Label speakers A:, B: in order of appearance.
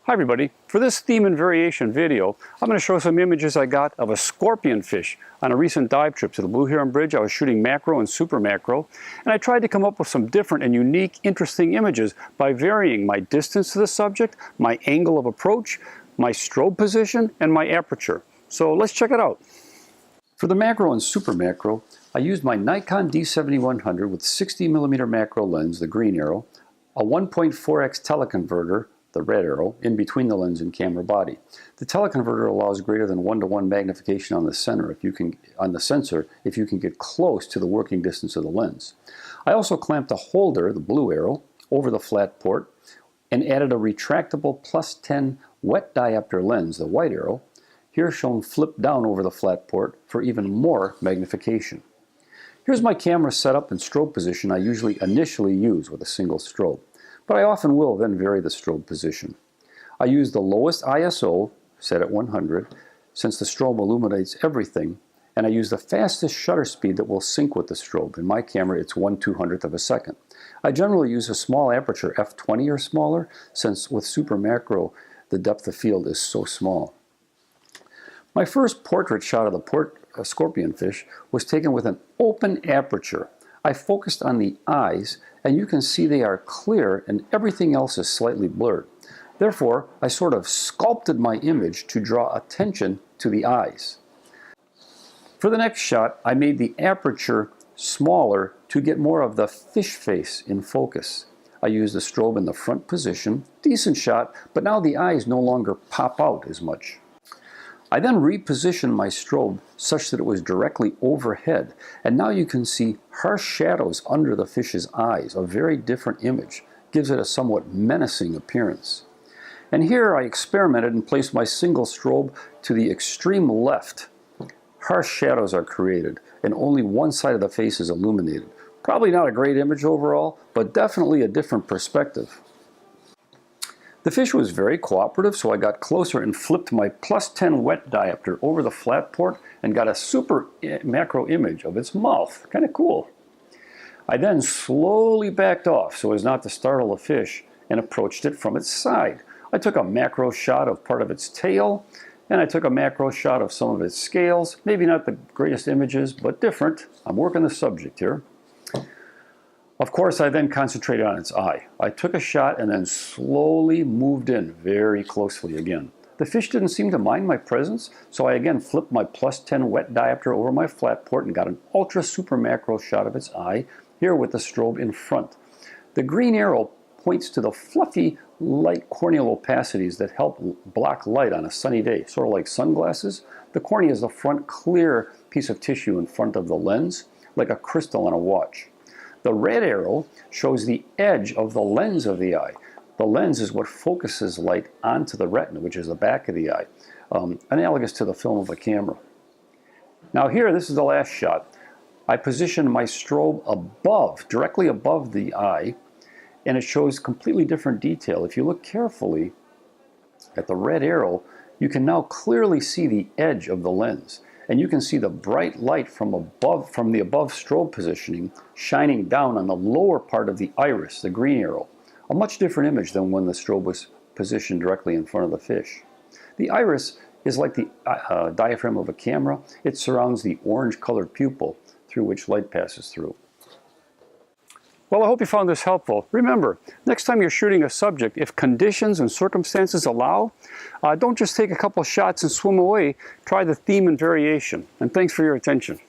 A: Hi everybody, for this theme and variation video, I'm going to show some images I got of a scorpionfish on a recent dive trip to the Blue Heron Bridge. I was shooting macro and super macro, and I tried to come up with some different and unique, interesting images by varying my distance to the subject, my angle of approach, my strobe position, and my aperture. So let's check it out. For the macro and super macro, I used my Nikon D7100 with 60mm macro lens, the green arrow, a 1.4x teleconverter, the red arrow, in between the lens and camera body. The teleconverter allows greater than 1:1 magnification on the sensor if you can get close to the working distance of the lens. I also clamped a holder, the blue arrow, over the flat port and added a retractable +10 wet diopter lens, the white arrow, here shown flipped down over the flat port for even more magnification. Here's my camera setup and strobe position I usually initially use with a single strobe, but I often will then vary the strobe position. I use the lowest ISO, set at 100, since the strobe illuminates everything, and I use the fastest shutter speed that will sync with the strobe. In my camera, it's 1/200th of a second. I generally use a small aperture, f20 or smaller, since with super macro, the depth of field is so small. My first portrait shot of the scorpionfish was taken with an open aperture. I focused on the eyes, and you can see they are clear and everything else is slightly blurred. Therefore, I sort of sculpted my image to draw attention to the eyes. For the next shot, I made the aperture smaller to get more of the fish face in focus. I used the strobe in the front position, decent shot, but now the eyes no longer pop out as much. I then repositioned my strobe such that it was directly overhead, and now you can see harsh shadows under the fish's eyes, a very different image. Gives it a somewhat menacing appearance. And here I experimented and placed my single strobe to the extreme left. Harsh shadows are created, and only one side of the face is illuminated. Probably not a great image overall, but definitely a different perspective. The fish was very cooperative, so I got closer and flipped my +10 wet diopter over the flat port and got a super macro image of its mouth. Kind of cool. I then slowly backed off so as not to startle the fish and approached it from its side. I took a macro shot of part of its tail, and I took a macro shot of some of its scales. Maybe not the greatest images, but different. I'm working the subject here. Of course, I then concentrated on its eye. I took a shot and then slowly moved in very closely again. The fish didn't seem to mind my presence, so I again flipped my +10 wet diopter over my flat port and got an ultra super macro shot of its eye, here with the strobe in front. The green arrow points to the fluffy light corneal opacities that help block light on a sunny day, sort of like sunglasses. The cornea is the front clear piece of tissue in front of the lens, like a crystal on a watch. The red arrow shows the edge of the lens of the eye. The lens is what focuses light onto the retina, which is the back of the eye, analogous to the film of a camera. Now here, this is the last shot. I positioned my strobe above, directly above the eye, and it shows completely different detail. If you look carefully at the red arrow, you can now clearly see the edge of the lens. And you can see the bright light from the above strobe positioning shining down on the lower part of the iris, the green arrow. A much different image than when the strobe was positioned directly in front of the fish. The iris is like the diaphragm of a camera. It surrounds the orange-colored pupil through which light passes through. Well, I hope you found this helpful. Remember, next time you're shooting a subject, if conditions and circumstances allow, don't just take a couple shots and swim away. Try the theme and variation. And thanks for your attention.